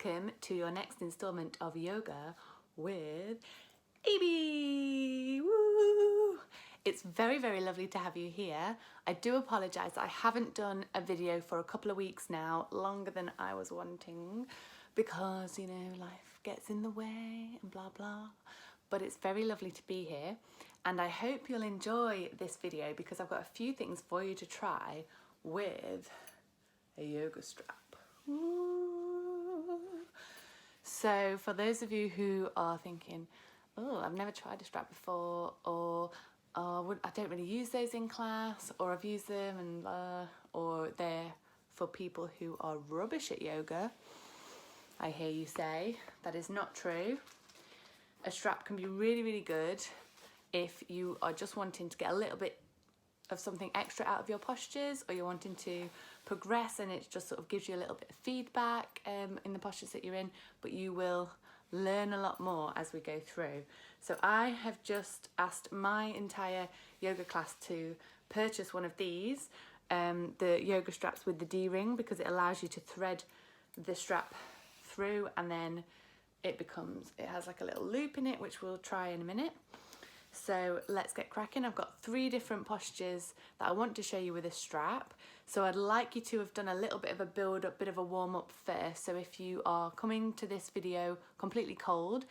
welcome to your next installment of Yoga with Amy. Woo! It's very, very lovely to have you here. I do apologise, I haven't done a video for a couple of weeks now, longer than I was wanting, because, you know, life gets in the way and blah, blah. But it's very lovely to be here, and I hope you'll enjoy this video because I've got a few things for you to try with a yoga strap. Ooh. So for those of you who are thinking, oh, I've never tried a strap before, or I don't really use those in class, or I've used them and or they're for people who are rubbish at yoga, I hear you say, that is not true. A strap can be really, really good if you are just wanting to get a little bit of something extra out of your postures, or you're wanting to progress and it just sort of gives you a little bit of feedback in the postures that you're in, but you will learn a lot more as we go through. So I have just asked my entire yoga class to purchase one of these, the yoga straps with the D-ring, because it allows you to thread the strap through and then it has like a little loop in it, which we'll try in a minute. So let's get cracking. I've got 3 different postures that I want to show you with a strap. So I'd like you to have done a little bit of a build up, bit of a warm up first. So if you are coming to this video completely cold,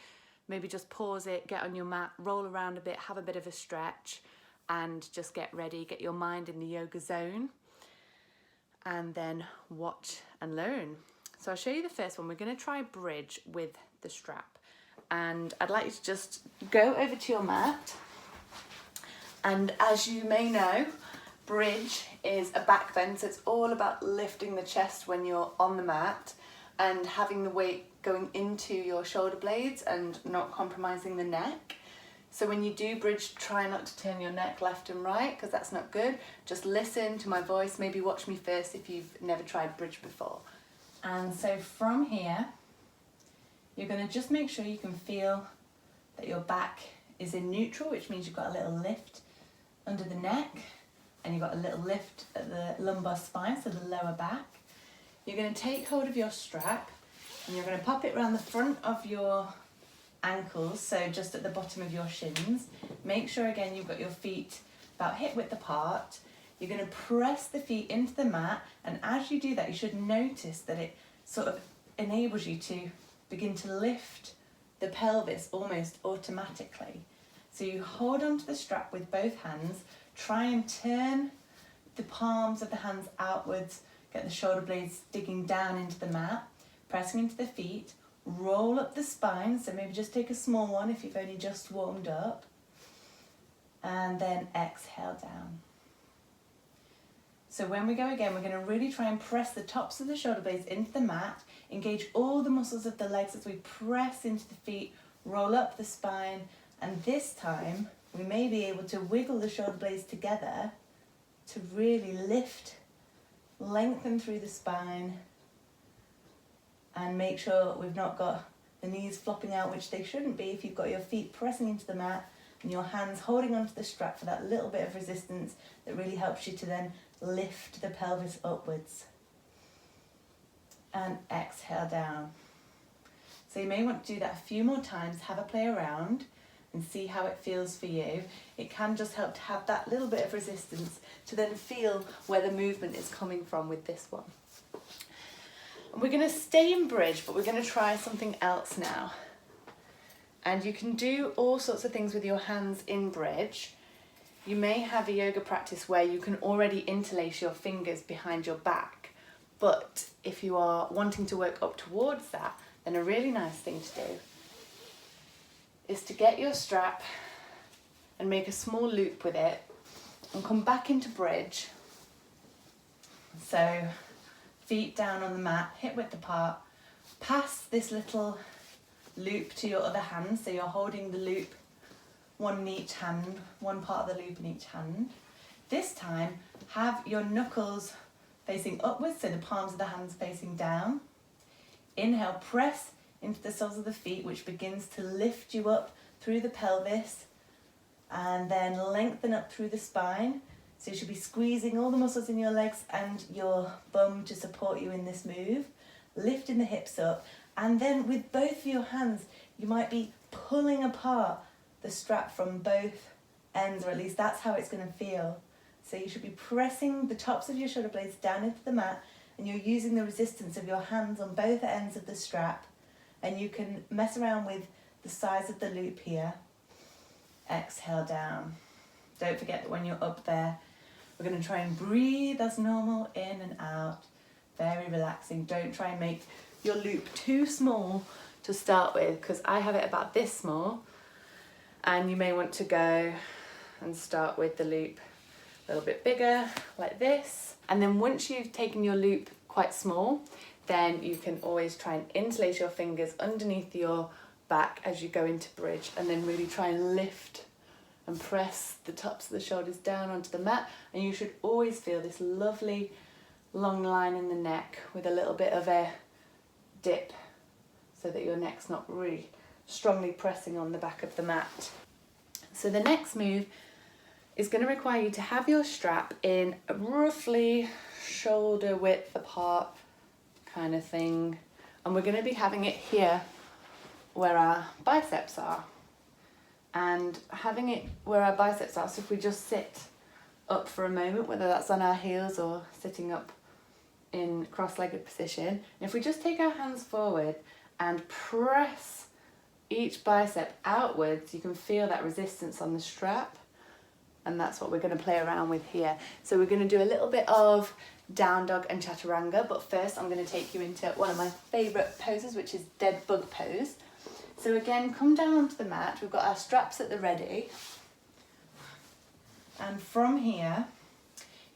maybe just pause it, get on your mat, roll around a bit, have a bit of a stretch, and just get ready, get your mind in the yoga zone, and then watch and learn. So I'll show you the first one. We're going to try bridge with the strap. And I'd like you to just go over to your mat, and as you may know, bridge is a back bend, so it's all about lifting the chest when you're on the mat and having the weight going into your shoulder blades and not compromising the neck. So when you do bridge, try not to turn your neck left and right, because that's not good. Just listen to my voice, maybe watch me first if you've never tried bridge before. And so from here, you're going to just make sure you can feel that your back is in neutral, which means you've got a little lift under the neck and you've got a little lift at the lumbar spine, so the lower back. You're going to take hold of your strap and you're going to pop it around the front of your ankles, so just at the bottom of your shins. Make sure again you've got your feet about hip width apart. You're going to press the feet into the mat, and as you do that you should notice that it sort of enables you to begin to lift the pelvis almost automatically. So you hold onto the strap with both hands, try and turn the palms of the hands outwards, get the shoulder blades digging down into the mat, pressing into the feet, roll up the spine, so maybe just take a small one if you've only just warmed up, and then exhale down. So when we go again, we're going to really try and press the tops of the shoulder blades into the mat, engage all the muscles of the legs as we press into the feet, roll up the spine, and this time we may be able to wiggle the shoulder blades together to really lift, lengthen through the spine, and make sure we've not got the knees flopping out, which they shouldn't be if you've got your feet pressing into the mat and your hands holding onto the strap for that little bit of resistance that really helps you to then lift the pelvis upwards. And exhale down. So you may want to do that a few more times, have a play around and see how it feels for you. It can just help to have that little bit of resistance to then feel where the movement is coming from with this one. And we're going to stay in bridge, but we're going to try something else now. And you can do all sorts of things with your hands in bridge. You may have a yoga practice where you can already interlace your fingers behind your back, but if you are wanting to work up towards that, then a really nice thing to do is to get your strap and make a small loop with it and come back into bridge. So feet down on the mat, hip width apart, pass this little loop to your other hand, so you're holding the loop, one in each hand, one part of the loop in each hand. This time, have your knuckles facing upwards, so the palms of the hands facing down. Inhale, press into the soles of the feet, which begins to lift you up through the pelvis, and then lengthen up through the spine. So you should be squeezing all the muscles in your legs and your bum to support you in this move. Lifting the hips up, And then with both of your hands, you might be pulling apart the strap from both ends, or at least that's how it's going to feel. So you should be pressing the tops of your shoulder blades down into the mat, and you're using the resistance of your hands on both ends of the strap. And you can mess around with the size of the loop here. Exhale down. Don't forget that when you're up there, we're going to try and breathe as normal, in and out. Very relaxing. Don't try and make your loop too small to start with, because I have it about this small, and you may want to go and start with the loop a little bit bigger, like this. And then once you've taken your loop quite small, then you can always try and interlace your fingers underneath your back as you go into bridge, and then really try and lift and press the tops of the shoulders down onto the mat. And you should always feel this lovely long line in the neck with a little bit of a dip, so that your neck's not really strongly pressing on the back of the mat. So the next move is going to require you to have your strap in roughly shoulder width apart kind of thing, and we're going to be having it here where our biceps are, and having it where our biceps are. So if we just sit up for a moment, whether that's on our heels or sitting up in cross-legged position, and if we just take our hands forward and press each bicep outwards, you can feel that resistance on the strap, and that's what we're going to play around with here. So we're going to do a little bit of down dog and chaturanga, but first I'm going to take you into one of my favourite poses, which is dead bug pose. So again, come down onto the mat. We've got our straps at the ready, and from here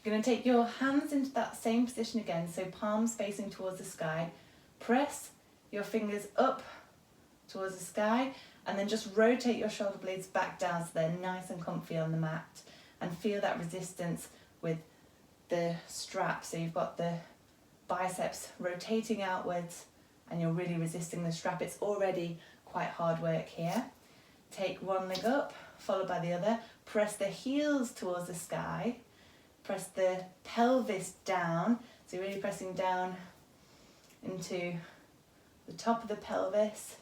you're going to take your hands into that same position again, so palms facing towards the sky. Press your fingers up towards the sky, and then just rotate your shoulder blades back down so they're nice and comfy on the mat, and feel that resistance with the strap. So you've got the biceps rotating outwards and you're really resisting the strap. It's already quite hard work here. Take one leg up, followed by the other. Press the heels towards the sky. Press the pelvis down. So you're really pressing down into the top of the pelvis.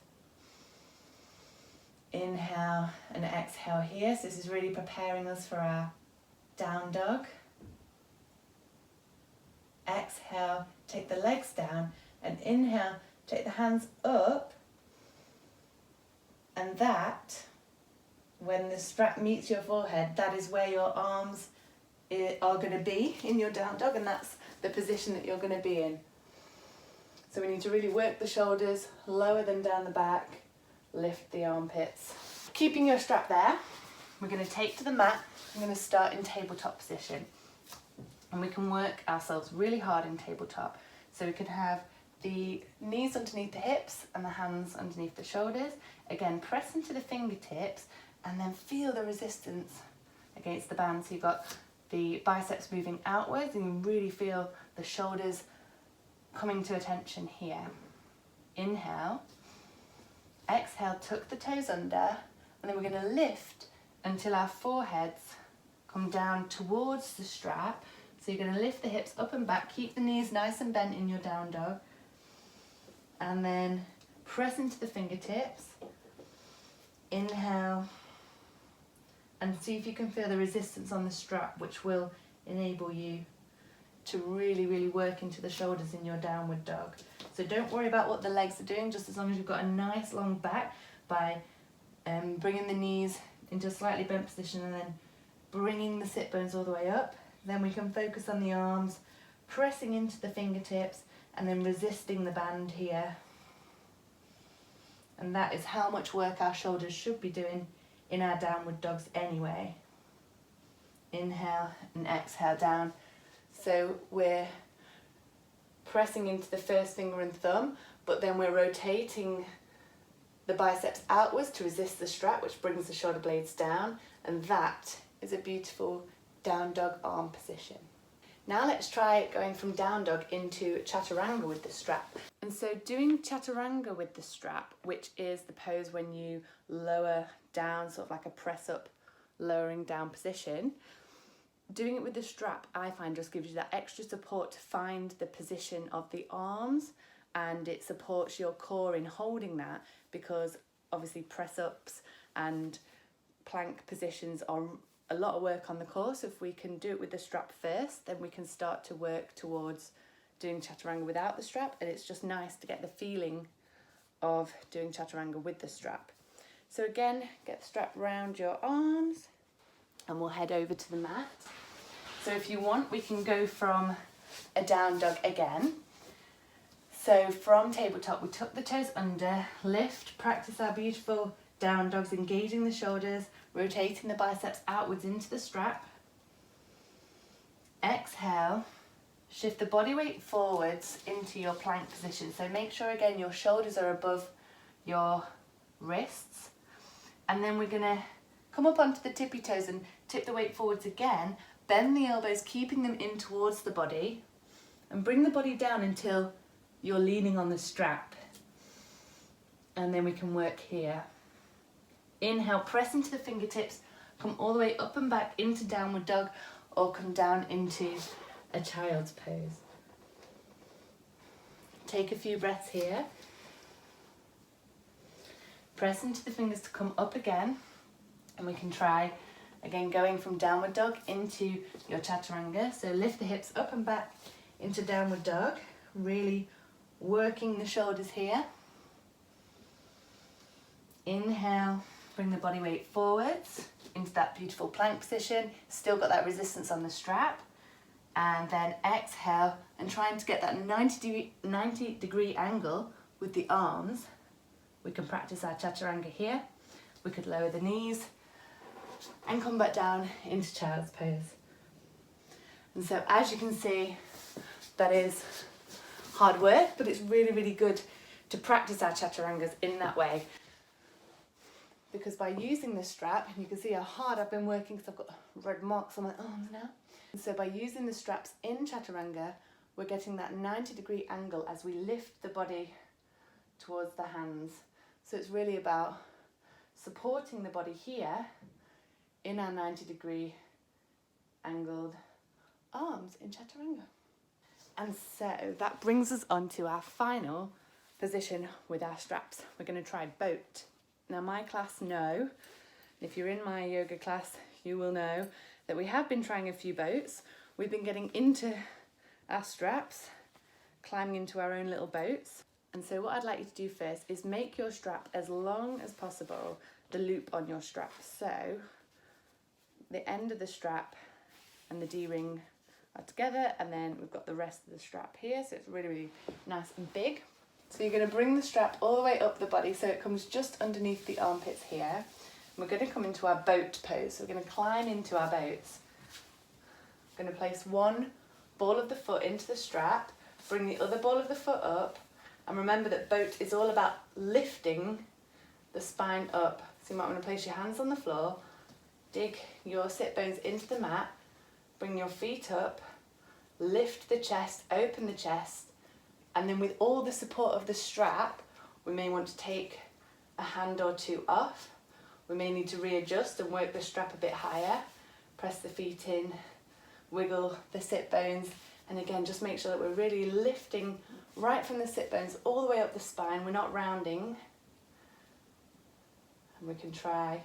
Inhale and exhale here. So this is really preparing us for our down dog. Exhale, take the legs down, and inhale, take the hands up, and that, when the strap meets your forehead, that is where your arms are going to be in your down dog, and that's the position that you're going to be in. So we need to really work the shoulders, lower them down the back, lift the armpits. Keeping your strap there, we're going to take to the mat. I'm going to start in tabletop position. And we can work ourselves really hard in tabletop. So we can have the knees underneath the hips and the hands underneath the shoulders. Again, press into the fingertips and then feel the resistance against the band. So you've got the biceps moving outwards, and you really feel the shoulders coming to attention here. Inhale. Exhale, tuck the toes under, and then we're going to lift until our foreheads come down towards the strap. So you're going to lift the hips up and back, keep the knees nice and bent in your down dog, and then press into the fingertips. Inhale, and see if you can feel the resistance on the strap, which will enable you to really, really work into the shoulders in your downward dog. So don't worry about what the legs are doing, just as long as you've got a nice long back by bringing the knees into a slightly bent position and then bringing the sit bones all the way up. Then we can focus on the arms, pressing into the fingertips and then resisting the band here. And that is how much work our shoulders should be doing in our downward dogs anyway. Inhale and exhale down. So we're pressing into the first finger and thumb, but then we're rotating the biceps outwards to resist the strap, which brings the shoulder blades down, and that is a beautiful down dog arm position. Now let's try going from down dog into chaturanga with the strap. And so doing chaturanga with the strap, which is the pose when you lower down, sort of like a press up, lowering down position, doing it with the strap, I find, just gives you that extra support to find the position of the arms and it supports your core in holding that, because obviously press ups and plank positions are a lot of work on the core. So if we can do it with the strap first, then we can start to work towards doing chaturanga without the strap, and it's just nice to get the feeling of doing chaturanga with the strap. So again, get the strap around your arms and we'll head over to the mat. So if you want, we can go from a down dog again. So from tabletop, we tuck the toes under, lift, practice our beautiful down dogs, engaging the shoulders, rotating the biceps outwards into the strap. Exhale, shift the body weight forwards into your plank position. So make sure again your shoulders are above your wrists. And then we're gonna come up onto the tippy toes and tip the weight forwards again, bend the elbows, keeping them in towards the body, and bring the body down until you're leaning on the strap. And then we can work here. Inhale, press into the fingertips, come all the way up and back into downward dog, or come down into a child's pose. Take a few breaths here. Press into the fingers to come up again, and we can try again going from downward dog into your chaturanga. So lift the hips up and back into downward dog, really working the shoulders here. Inhale, bring the body weight forwards into that beautiful plank position, still got that resistance on the strap. And then exhale, and trying to get that 90 degree angle with the arms. We can practice our chaturanga here. We could lower the knees and come back down into child's pose. And so as you can see, that is hard work, but it's really, really good to practice our chaturangas in that way. Because by using this strap, and you can see how hard I've been working because I've got red marks on my arms now. And so by using the straps in chaturanga, we're getting that 90 degree angle as we lift the body towards the hands. So it's really about supporting the body here in our 90 degree angled arms in chaturanga. And so that brings us on to our final position with our straps. We're going to try boat. Now my class know, if you're in my yoga class, you will know that we have been trying a few boats. We've been getting into our straps, climbing into our own little boats. And so what I'd like you to do first is make your strap as long as possible, the loop on your strap. So the end of the strap and the D-ring are together, and then we've got the rest of the strap here, so it's really, really nice and big. So you're going to bring the strap all the way up the body so it comes just underneath the armpits here. And we're going to come into our boat pose. So we're going to climb into our boats. I'm going to place one ball of the foot into the strap, bring the other ball of the foot up, and remember that boat is all about lifting the spine up. So you might want to place your hands on the floor, dig your sit bones into the mat, bring your feet up, lift the chest, open the chest, and then with all the support of the strap, we may want to take a hand or two off. We may need to readjust and work the strap a bit higher, press the feet in, wiggle the sit bones, and again, just make sure that we're really lifting right from the sit bones all the way up the spine. We're not rounding. And we can try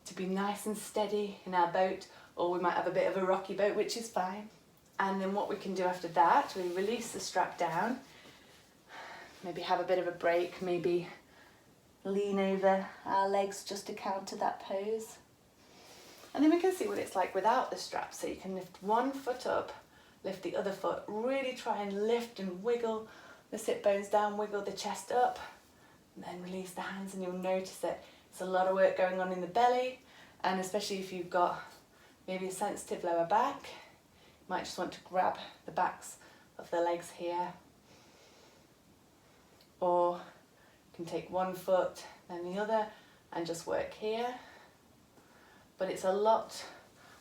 to be nice and steady in our boat, or we might have a bit of a rocky boat, which is fine. And then what we can do after that, we release the strap down, maybe have a bit of a break, maybe lean over our legs just to counter that pose. And then we can see what it's like without the strap. So you can lift one foot up, lift the other foot, really try and lift and wiggle the sit bones down, wiggle the chest up, and then release the hands, and you'll notice that it's a lot of work going on in the belly, and especially if you've got maybe a sensitive lower back, you might just want to grab the backs of the legs here, or you can take one foot then the other and just work here. But it's a lot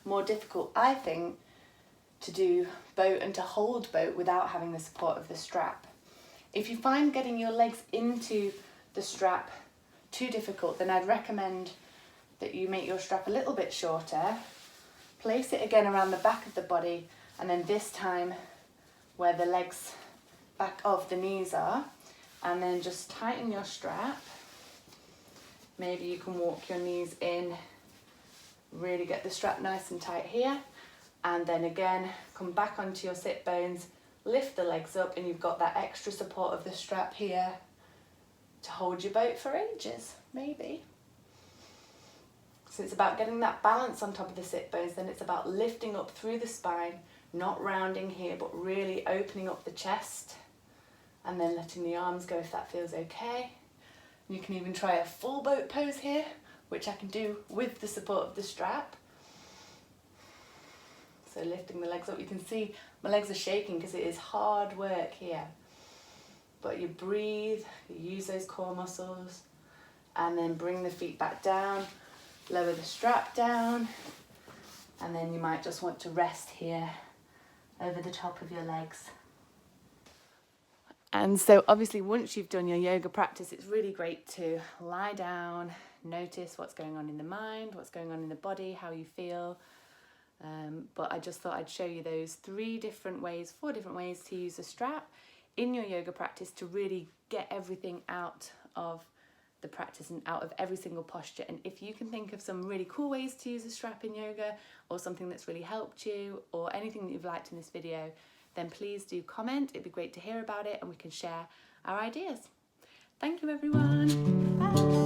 more difficult, I think, to do boat and to hold boat without having the support of the strap. If you find getting your legs into the strap too difficult, then I'd recommend that you make your strap a little bit shorter, place it again around the back of the body, and then this time where the legs back of the knees are, and then just tighten your strap. Maybe you can walk your knees in, really get the strap nice and tight here, and then again come back onto your sit bones, lift the legs up, and you've got that extra support of the strap here to hold your boat for ages, maybe. So it's about getting that balance on top of the sit bones, then it's about lifting up through the spine, not rounding here, but really opening up the chest, and then letting the arms go if that feels okay. You can even try a full boat pose here, which I can do with the support of the strap. So lifting the legs up, you can see my legs are shaking because it is hard work here. But you breathe, you use those core muscles, and then bring the feet back down, lower the strap down, and then you might just want to rest here over the top of your legs. And so obviously once you've done your yoga practice, it's really great to lie down, notice what's going on in the mind, what's going on in the body, how you feel. But I just thought I'd show you those 4 different ways to use a strap in your yoga practice to really get everything out of the practice and out of every single posture. And if you can think of some really cool ways to use a strap in yoga, or something that's really helped you, or anything that you've liked in this video, then please do comment. It'd be great to hear about it and we can share our ideas. Thank you everyone. Bye.